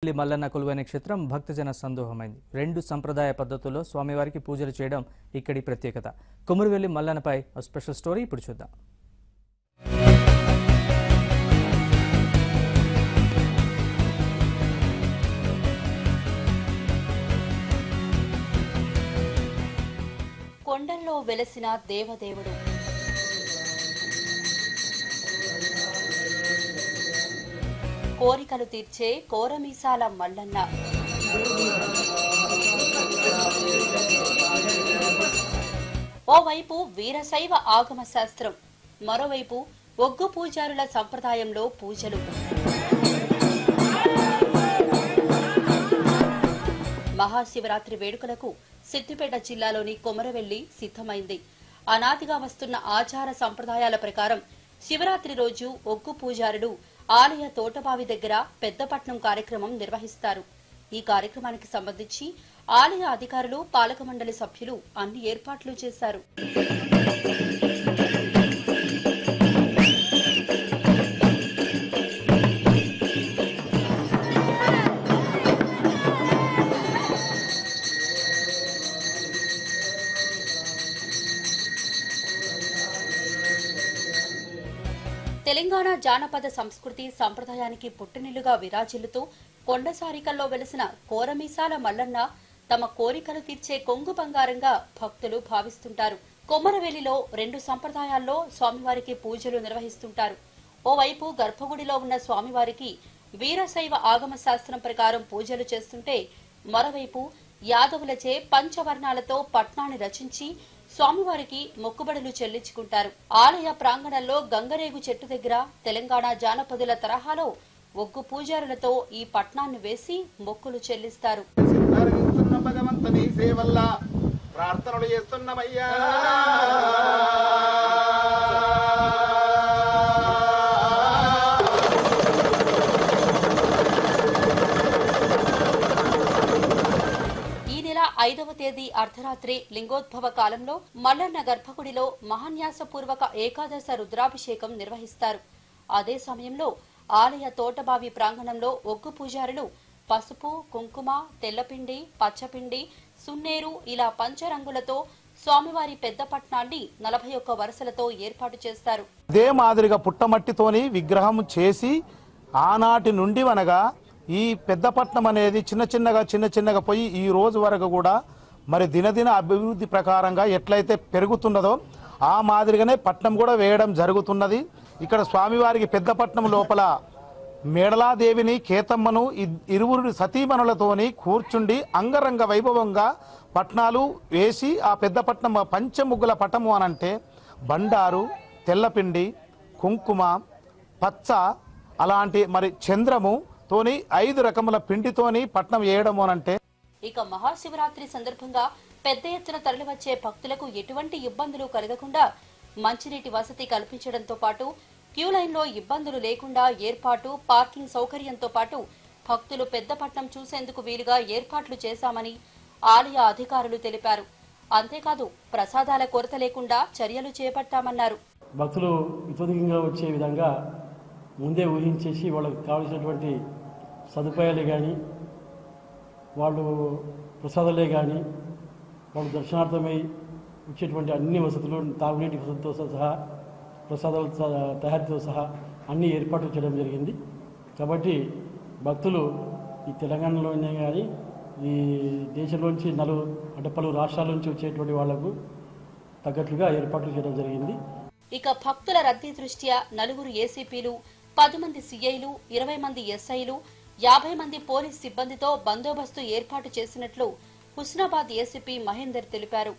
మల్లన్న కొలువైన క్షేత్రం భక్తజన సందోహమైంది. రెండు సంప్రదాయ పద్ధతుల్లో స్వామివారికి పూజలు చేయడం ఇక్కడి ప్రత్యేకత. కొమురువెల్లి మల్లన్నపై స్పెషల్ స్టోరీ ఇప్పుడు చూద్దాం. కొండల్లో వెలసిన దేవదేవుడు, కోరికలు తీర్చే కోరమీసాల మల్లన్న. ఓవైపు వీరశైవ ఆగమ శాస్త్రం, మరోవైపు ఒగ్గు పూజారుల సంప్రదాయంలో పూజలు. మహాశివరాత్రి వేడుకలకు సిద్దిపేట జిల్లాలోని కొమరవెల్లి సిద్ధమైంది. అనాదిగా వస్తున్న ఆచార సంప్రదాయాల ప్రకారం శివరాత్రి రోజు ఒగ్గు పూజారులు ఆలయ తోటబావి దగ్గర పెద్దపట్నం కార్యక్రమం నిర్వహిస్తారు. ఈ కార్యక్రమానికి సంబంధించి ఆలయ అధికారులు, పాలక మండలి సభ్యులు అన్ని ఏర్పాట్లు చేశారు. తెలంగాణ జానపద సంస్కృతి సంప్రదాయానికి పుట్టినిల్లుగా విరాజిల్లుతూ కొండసారికల్లో వెలిసిన కోరమీసాల మల్లన్న తమ కోరికలు తీర్చే కొంగు బంగారంగా భక్తులు భావిస్తుంటారు. కొమరవెల్లిలో రెండు సంప్రదాయాల్లో స్వామివారికి పూజలు నిర్వహిస్తుంటారు. ఓవైపు గర్భగుడిలో ఉన్న స్వామివారికి వీరశైవ ఆగమ శాస్త్రం ప్రకారం పూజలు చేస్తుంటే, మరోవైపు యాదవులచే పంచవర్ణాలతో పట్నాన్ని రచించి స్వామివారికి మొక్కుబడులు చెల్లించుకుంటారు. ఆలయ ప్రాంగణంలో గంగరేగు చెట్టు దగ్గర తెలంగాణ జానపదుల తరహాలో ఒగ్గు పూజారులతో ఈ పట్నాన్ని వేసి మొక్కులు చెల్లిస్తారు. ఈ నెల 5వ తేదీ అర్ధరాత్రి లింగోద్భవ కాలంలో మల్లన్న గర్భగుడిలో మహాన్యాసపూర్వక ఏకాదశ రుద్రాభిషేకం నిర్వహిస్తారు. అదే సమయంలో ఆలయ తోటబావి ప్రాంగణంలో ఒగ్గు పూజారులు పసుపు, కుంకుమ, తెల్లపిండి, పచ్చపిండి, సున్నేరు ఇలా పంచరంగులతో స్వామివారి పెద్ద పట్నాన్ని 41 వరుసలతో ఏర్పాటు చేస్తారు. ఇదే మాదిరిగా పుట్టమట్టితోని విగ్రహం చేసి ఆనాటి నుండి అనగా ఈ పెద్దపట్నం అనేది చిన్న చిన్నగా పోయి ఈ రోజు వరకు కూడా మరి దినదిన అభివృద్ధి ప్రకారంగా ఎట్లయితే పెరుగుతున్నదో ఆ మాదిరిగానే పట్నం కూడా వేయడం జరుగుతున్నది. ఇక్కడ స్వామివారికి పెద్దపట్నం లోపల మేడలాదేవిని, కేతమ్మను ఇరువురు సతీమణులతోని కూర్చుండి అంగరంగ వైభవంగా పట్నాలు వేసి ఆ పెద్దపట్నం పంచముగ్గుల పటము అనంటే బండారు, తెల్లపిండి, కుంకుమ, పచ్చ అలాంటి మరి చంద్రము తోని 5 రకముల పిండితోని పట్నం వేయడము అనంటే. ఇక మహాశివరాత్రి సందర్భంగా పెద్ద ఎత్తున తరలివచ్చే భక్తులకు ఎటువంటి ఇబ్బందులు కలగకుండా మంచినీటి వసతి కల్పించడంతో పాటు క్యూ లైన్లో ఇబ్బందులు లేకుండా ఏర్పాటు, పార్కింగ్ సౌకర్యంతో పాటు భక్తులు పెద్దపట్నం చూసేందుకు వీలుగా ఏర్పాట్లు చేశామని ఆలయ అధికారులు తెలిపారు. అంతేకాదు ప్రసాదాల కొరత లేకుండా చర్యలు చేపట్టామన్నారు. భక్తులు ఇతోధికంగా వచ్చే విధంగా ముందే ఊహించేసి వాళ్ళకి కావలసినటువంటి సదుపాయాలే కానీ, వాళ్ళు ప్రసాదాలే కానీ, వాళ్ళు దర్శనార్థమై వచ్చేటువంటి అన్ని వసతులు, తాగునీటి వసతితో సహా, ప్రసాదాల తయారీతో సహా అన్ని ఏర్పాట్లు చేయడం జరిగింది. కాబట్టి భక్తులు ఈ తెలంగాణలోనే కానీ ఈ దేశంలోంచి పలు రాష్ట్రాల నుంచి వచ్చేటువంటి వాళ్లకు తగ్గట్లుగా ఏర్పాట్లు చేయడం జరిగింది. ఇక భక్తుల రద్దీ దృష్ట్యా 4 ఏసీపీలు, 10 మంది సీఐలు, 20 మంది ఎస్ఐలు, 50 మంది పోలీస్ సిబ్బందితో బందోబస్తు ఏర్పాటు చేసినట్లు హుస్నాబాద్ ఏసీపీ మహేందర్ తెలిపారు.